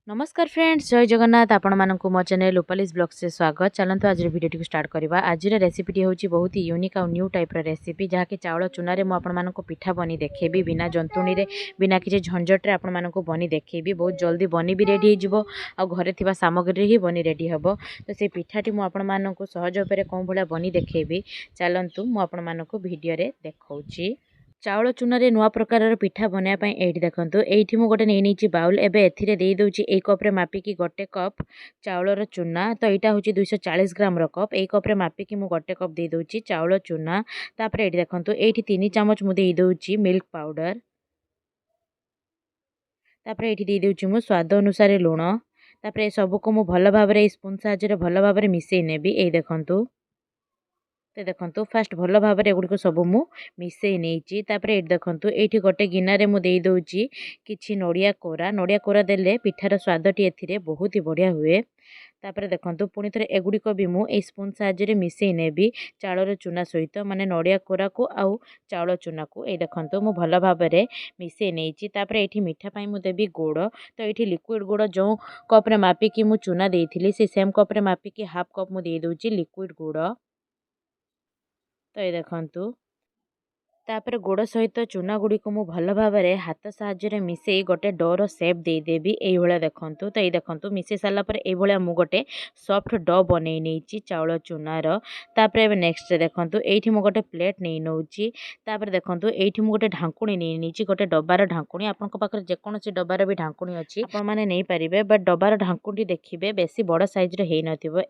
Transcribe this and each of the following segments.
नमस्कार फ्रेंड्स, जय जगन्नाथ। आपण मानक मो चैनल रूपालीज ब्लॉग से स्वागत। चलते आज वीडियो को स्टार्ट करवा। आज रेसिपी हूँ बहुत ही यूनिक और न्यू टाइप रेसिपी, जहाँकि चाउल चूना रे मुझे पिठा बनी देखेबी बिना जंतुणी रे, बिना किसी झंझट रे आपण मानक बनी देखेबी। बहुत जल्दी बनी भी रेडी हो घरे थिबा सामग्री ही बनी रेडी हम। तो से पिठाटी मुझे सहज उपाय कौन भाया बनी देखेबी। चलतु मुझे वीडियो रे देखौची। चाउल चूना रे नुआ प्रकार पिठा बनाया ये देखो ये गोटे नहीं बाउल एवं एदे एक कप्रे मापिकी गोटे कप चाउलर चूना। तो यहाँ हूँ 240 ग्राम कप। एक कप्रे मापिकी मुझे गोटे कप दे दूची चाउल चूना। तापर ये देखो ये 3 चामच मुझे दे मिल्क पाउडर। तापर ये दे दूची मु स्वाद अनुसार लुण। तापर सबको मुझे भल भाव स्पून साहाय्य भल भाव मिसई नेबी। ये देखो तो देखो फास्ट भल भाव एगुड़ी सब मु मिसई नहीं। ये देखो ये गोटे गिनारे मुझे दौची कि नड़िया कोरा। नड़िया कोरा देले पिठार स्वादटी ए बहुत ही बढ़िया हुए। तापर देखो पुणी थे एगुड़िक भी मुझे स्पून साहाय्य मिसई नेबी चाउल चूना सहित, माने नड़िया कोरा को आउ चाउल चूना को। ये देखो मुझे भल भाव मिसई नहीं। तापर ये मीठा पाई मुझे देवी गुड़। तो ये लिक्विड गुड़ जो कप्रे मापिकी मु चूना देती से सेम कप्रे मापिकी हाफ कप मुझे दे लिक्विड गुड़। तो ये देखो तापर गोड़ सहित चूना गुड़ी को मु भल भाव हाथ साहाय्य मिसई गोटे डोर सेप देदेवी। ये देखो तो ये देखो मिसई सारापर ये मु गोटे सॉफ्ट डो बन चाउल चूनार। तापर नेक्स्ट देखो ये मु गोटे प्लेट नहीं नौची। तापर देखो ये मु गोटे ढांकुणी नहीं गोटे डबार ढांकुणी। आपंक पाखे जेकोसी डबार भी ढांकुणी अच्छी आपने नहीं पारे, बट डबार ढांकुणी देखिए बेसी बड़ साइज रही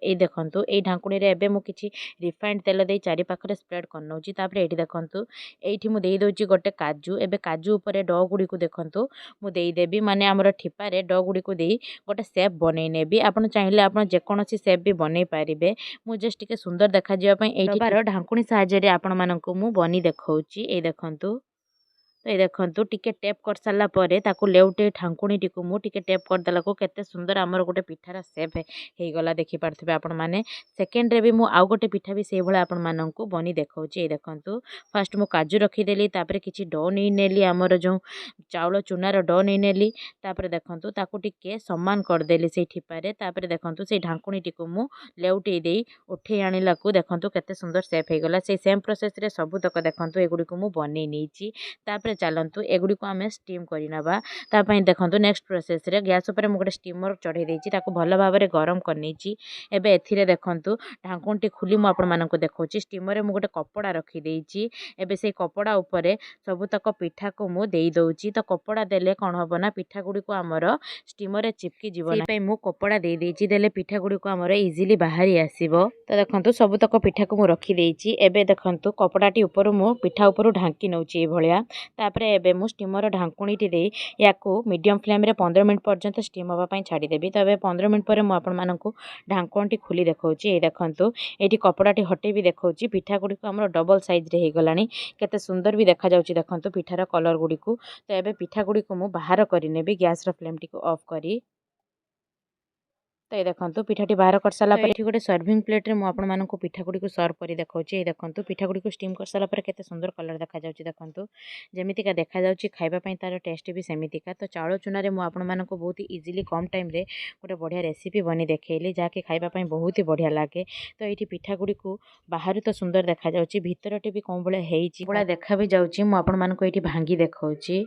ये देखो ये ढांकुणी एवं मुझे रिफाइंड तेल दे चारि पाखे स्प्रेड कर नौची। तापर ये देखो ये मुझे दे गोटे काजू। एवं काजू उपर ड गुड़ी को देखो मुदेदेवी, माने आमर ठिपारे ड गुड़ी को दे गोटे सेप बनई नेबी। आपड़ चाहिए आप जेकोसी सेप भी बनई पारे। मुझे जस्ट टे सुंदर देखा ये ढांकुणी साहाय्य आपण मानक मु बनी देखौची। ये देखो तो ये देखो टिके टेप कर सारा पर लेउटे ढांकुणी टी को मुझे टेप करदेला को केते सुंदर आमर गोटे पिठार सेप हो गला देखि पारथिबे आपण माने। सेकेंड रे भी मु आउ गोटे पिठा भी से भले आपण मानक बनी देखौची। ये देखो फास्ट मु काजू रखीदेली, तापर किछि डो नहीं नेली आमर जो चाउल चूनार डो नहीं नेली। तापर देखो ताकू टिके समान करदेली से ठिपारे। तापर देखो से ढांकुणी टी को मु लेउटे दे उठे आनिला को देखो केते सुंदर सेप हो गला। से सेम प्रोसेस रे सबुतक देखो एगुडी को मु बनी नहींची। तापर चलतु एगुड़ी को आम स्टीम करनवा। देखो नेक्स्ट प्रोसेस रे गैस उपर मुझे स्टीमर चढ़ई देती भल भाव में गरम करनी। एबे देखो ढांकुणी खुली मुझे देखा स्टीमर में गोटे कपड़ा रखीदे। एबे से कपड़ा उपरे सबुतक पिठा को मुझे दौची। तो कपड़ा देले कौन हम ना पिठा गुड़ी को आमर स्टीमर चिपकी जीवन मु कपड़ा दे देले पिठा गुड़ी को आमर इजिली बाहरी आसो। तो देखो सबुतक पिठा को मुझे रखीदे। एबे देखो कपड़ाटी उपर मु पिठा उपर ढांकी नौची भलिया। तापर एबे मु स्टीमर ढांकुणीटी दे याकू मीडियम फ्लेम रे 15 मिनट पर्यंत स्टीम होगा पाई छाड़ीदेवी। तो ये 15 मिनट पर मुझे ढांकुणी खुली देखौची। ये देखो ये कपड़ाटी हटे भी देखौची पिठा गुड़ी को आमर डबल साइज रे हो गलानी। केते सुंदर भी देखा जाउची देखो पिठार कलर गुड़ी को। तो ये पिठा गुड़ी को मु बाहर करनेबी गैस रो फ्लेम टी को ऑफ करी। तो ये देखो पिठाटी बाहर कर सारा पर गोटे सर्विंग प्लेट रे मुझे आपको पिठा गुड़ी को सर्व कर देखा। ये देखो पिठा गुड़ी को स्टीम कर सारा पर केते सुंदर कलर देखा जाउची देखो जमीतिका देखा जाउची खाइबा तार टेस्ट भी सेमितिका। तो चाउल चूना रे मुझे आपको बहुत ही इजिली कम टाइम रे गोटे बढ़िया रेसिपी बनी देखली, जहाँकि खाइबा बहुत ही बढ़िया लगे। तो ये पिठा गुड़ी को बाहर तो सुंदर देखा जाउची, भितरटी भी कौन भाया देखा भी जाउची। मु आपको ये भांगी देखौची।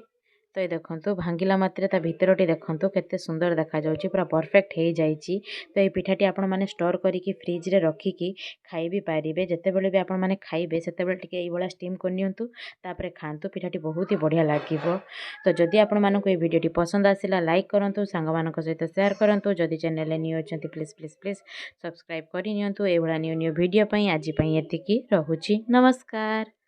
तो ये देखो भांगिला मात्रे ता भितरटी देखो केते सुंदर देखा जाउची, पूरा परफेक्ट हो जाइची। तो ये पिठाटी आपण माने स्टोर करिकी फ्रिज रे रखिकी खाई भी पारिबे। जेतेबेले भी आपण माने खाइबे सेतेबेले टिके एई भला स्टीम करनियंतु, तापरे खांतु। पिठाटी बहुत ही बढ़िया लागिबो। तो जदि आपण मानको ये वीडियोटी पसंद आसिला लाइक करंतु, सांग मानक सहित शेयर करंतु। जदि चैनल रे न्यू अछंती प्लीज प्लीज प्लीज सब्सक्राइब करि नियंतु। ए भला न्यू न्यू वीडियो पई आज पई एतिकी रहुची। नमस्कार।